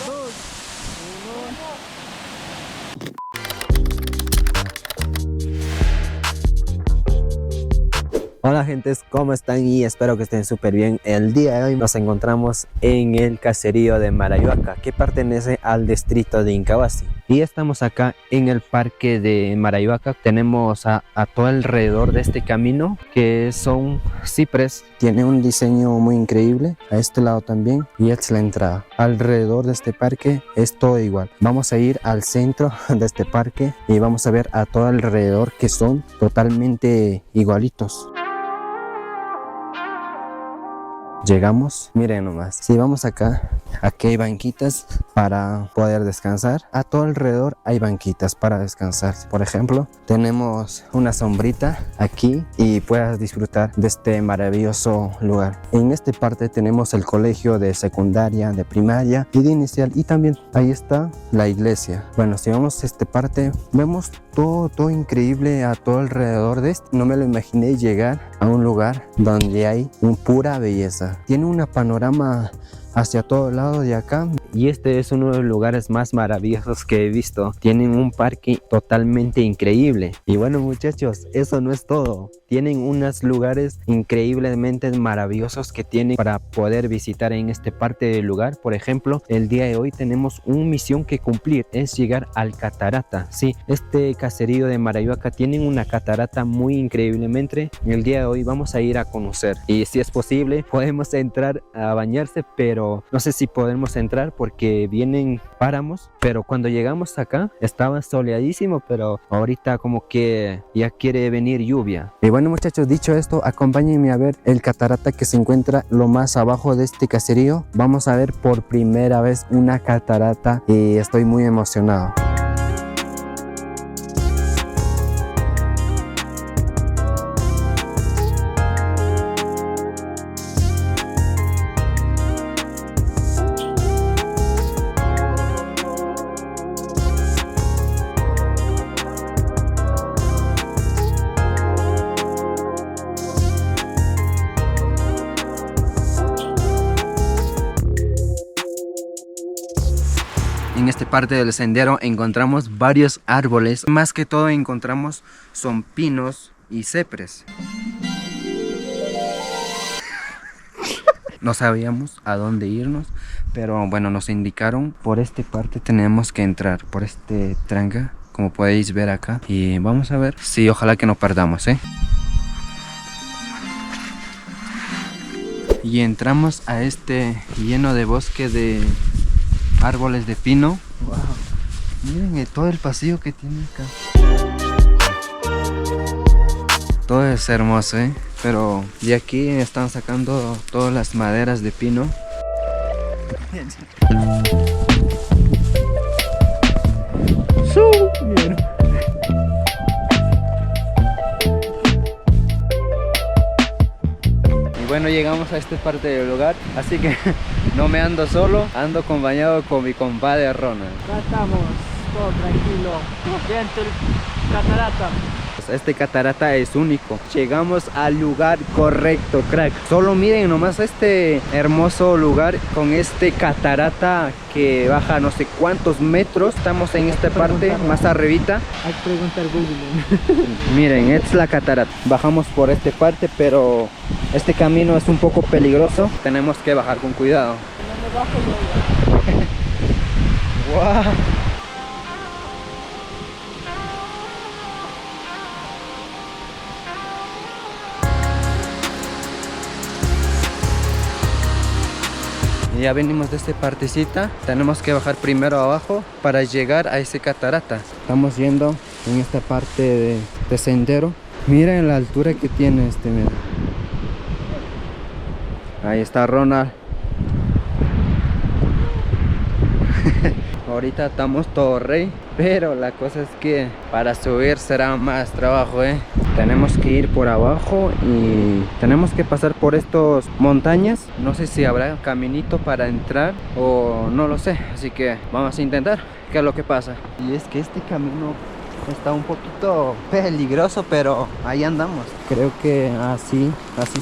2, 1. Hola gentes, ¿cómo están? Y espero que estén súper bien. El día de hoy nos encontramos en el caserío de Marayuaca, que pertenece al distrito de Incahuasi. Y estamos acá en el parque de Marayuaca. Tenemos a todo alrededor de este camino, que son ciprés. Tiene un diseño muy increíble. A este lado también. Y esta es la entrada. Alrededor de este parque es todo igual. Vamos a ir al centro de este parque y vamos a ver a todo alrededor que son totalmente igualitos. Llegamos, miren nomás, si vamos acá, aquí hay banquitas para poder descansar. A todo alrededor hay banquitas para descansar. Por ejemplo, tenemos una sombrita aquí y puedas disfrutar de este maravilloso lugar. En esta parte tenemos el colegio de secundaria, de primaria y de inicial, y también ahí está la iglesia. Bueno, si vamos a esta parte, vemos todo increíble a todo alrededor de esto. No me lo imaginé llegar a un lugar donde hay pura belleza. Tiene una panorama hacia todo lado de acá, y este es uno de los lugares más maravillosos que he visto. Tienen un parque totalmente increíble. Y bueno muchachos, eso no es todo. Tienen unos lugares increíblemente maravillosos que tienen para poder visitar en este parte del lugar. Por ejemplo, el día de hoy tenemos una misión que cumplir, es llegar al catarata. Sí, este caserío de Marayuaca tienen una catarata muy increíblemente. El día de hoy vamos a ir a conocer, y si es posible podemos entrar a bañarse, pero no sé si podemos entrar porque vienen páramos. Pero cuando llegamos acá estaba soleadísimo, pero ahorita como que ya quiere venir lluvia. Y bueno muchachos, dicho esto, acompáñenme a ver el catarata que se encuentra lo más abajo de este caserío. Vamos a ver por primera vez una catarata y estoy muy emocionado. En esta parte del sendero encontramos varios árboles. Más que todo encontramos son pinos y ciprés. No sabíamos a dónde irnos, pero bueno, nos indicaron por esta parte tenemos que entrar, por este tranca, como podéis ver acá. Y vamos a ver, sí, ojalá que no perdamos, Y entramos a este lleno de bosque de árboles de pino. Wow. Miren todo el pasillo que tiene acá. Todo es hermoso, pero de aquí están sacando todas las maderas de pino. Bueno, llegamos a esta parte del lugar, así que no me ando solo, ando acompañado con mi compadre Ronald. Acá estamos, todo tranquilo, dentro del catarata. Este catarata es único. Llegamos al lugar correcto, crack. Solo miren nomás este hermoso lugar con este catarata que baja no sé cuántos metros. Estamos en esta parte más arribita. Hay que preguntar a Google. Miren, esta es la catarata. Bajamos por esta parte, pero este camino es un poco peligroso. Tenemos que bajar con cuidado. Wow. Ya venimos de esta partecita, tenemos que bajar primero abajo para llegar a ese catarata. Estamos yendo en esta parte de sendero. Miren la altura que tiene este, miren. Ahí está Ronald. Ahorita estamos todo rey, pero la cosa es que para subir será más trabajo, Tenemos que ir por abajo y tenemos que pasar por estas montañas. No sé si habrá caminito para entrar o no lo sé, así que vamos a intentar qué es lo que pasa. Y es que este camino Está un poquito peligroso, pero ahí andamos. Creo que así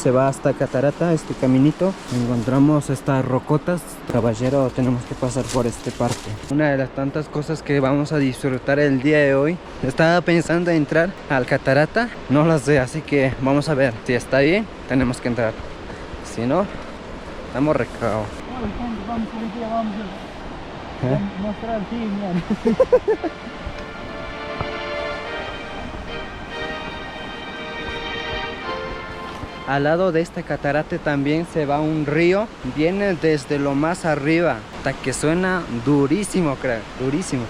se va hasta Catarata, este caminito. Encontramos estas rocotas. Caballero, tenemos que pasar por esta parte. Una de las tantas cosas que vamos a disfrutar el día de hoy. Estaba pensando en entrar al Catarata, no lo sé, así que vamos a ver. Si está bien, tenemos que entrar. Si no, estamos recagados. Mostrar así, mira. Al lado de este catarate también se va un río. Viene desde lo más arriba, hasta que suena durísimo, creo, durísimo.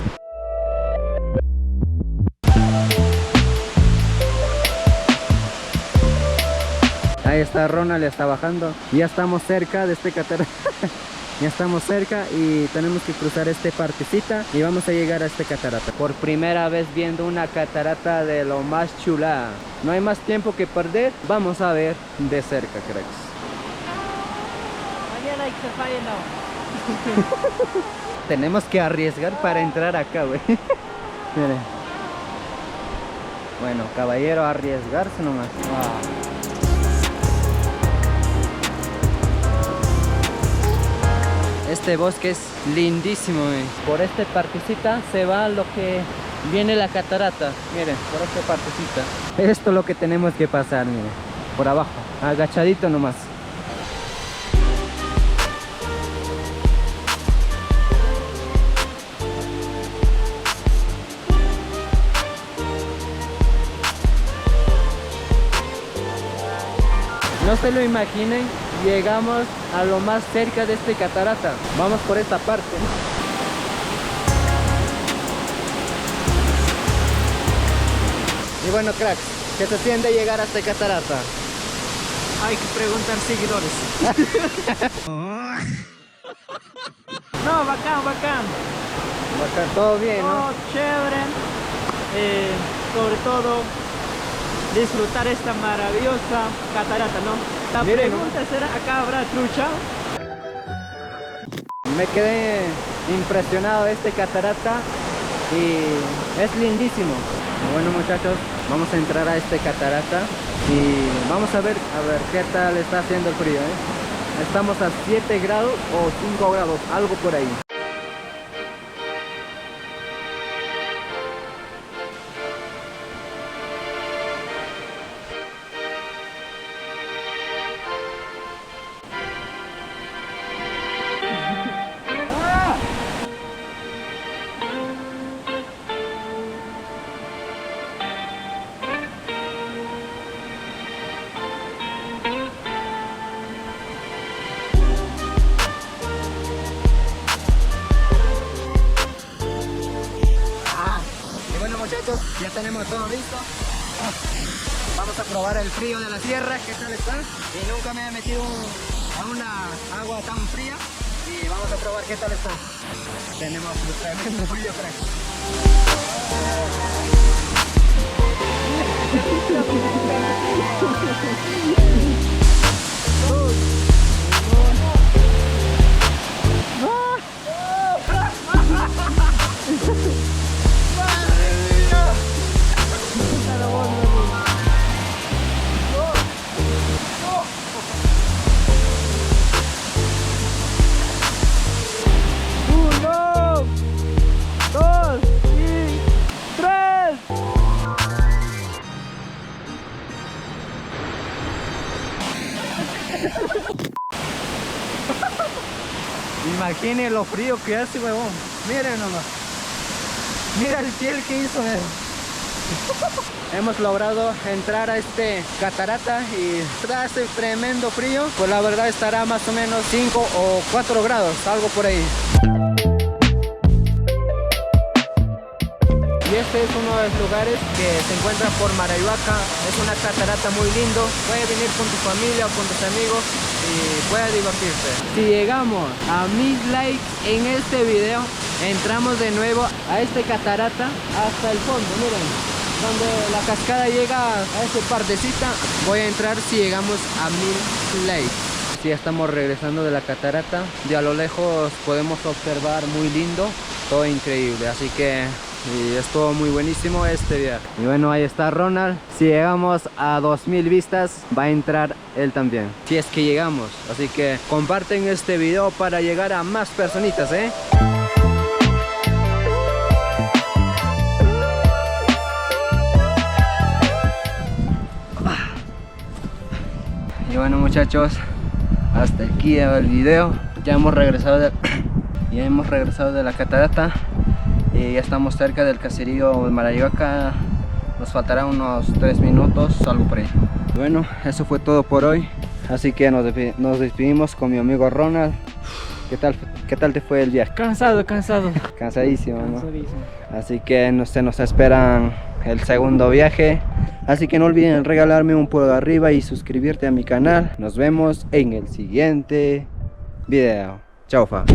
Ahí está Ronald, está bajando. Ya estamos cerca de este catarate. Ya estamos cerca y tenemos que cruzar esta partecita y vamos a llegar a este catarata. Por primera vez viendo una catarata de lo más chula. No hay más tiempo que perder. Vamos a ver de cerca, cracks. Mañana hay que fallar, no. Tenemos que arriesgar para entrar acá, güey. Miren. Bueno, caballero, arriesgarse nomás. Este bosque es lindísimo, por esta partecita se va lo que viene la catarata. Miren, por esta partecita. Esto es lo que tenemos que pasar, miren. Por abajo, agachadito nomás. No se lo imaginen, llegamos a lo más cerca de este catarata. Vamos por esta parte. Y bueno, cracks, ¿qué se siente llegar a este catarata? Hay que preguntar seguidores. No, bacán, bacán. Todo bien, ¿no? Todo chévere. Sobre todo disfrutar esta maravillosa catarata, ¿no? La Miren, pregunta será, ¿acá habrá trucha? Me quedé impresionado de este catarata y es lindísimo. Bueno, muchachos, vamos a entrar a este catarata y vamos a ver qué tal está haciendo el frío, ¿eh? Estamos a 7 grados o 5 grados, algo por ahí. Muchachos, ya tenemos todo listo. Vamos a probar el frío de la sierra, qué tal está. Y nunca me he metido a una agua tan fría. Y vamos a probar qué tal está. Tenemos un tremendo frío, Imaginen lo frío que hace, huevón. Miren nomás. Mira el piel que hizo, Hemos logrado entrar a este catarata y hace tremendo frío. Pues la verdad estará más o menos 5 o 4 grados, algo por ahí. Y este es uno de los lugares que se encuentra por Marayuaca. Es una catarata muy lindo. Puedes venir con tu familia o con tus amigos y puedes divertirse. Si llegamos a 1000 likes en este video, entramos de nuevo a este catarata hasta el fondo. Miren, donde la cascada llega a esta partecita. Voy a entrar si llegamos a 1000 likes. Si estamos regresando de la catarata, de a lo lejos podemos observar muy lindo, todo increíble, así que y estuvo muy buenísimo este viaje. Y bueno, ahí está Ronald. Si llegamos a 2000 vistas va a entrar él también, si es que llegamos. Así que comparten este video para llegar a más personitas, Y bueno, muchachos, hasta aquí el video. Ya hemos regresado de la catarata y ya estamos cerca del caserío de Marayoca. Nos faltará unos 3 minutos, algo por ahí. Bueno, eso fue todo por hoy, así que nos despedimos con mi amigo Ronald. ¿Qué tal te fue el viaje? Cansado. Cansadísimo, ¿no? Cansadísimo. Así que nos esperan el segundo viaje. Así que no olviden regalarme un pulgar arriba y suscribirte a mi canal. Nos vemos en el siguiente video. Chao, fa.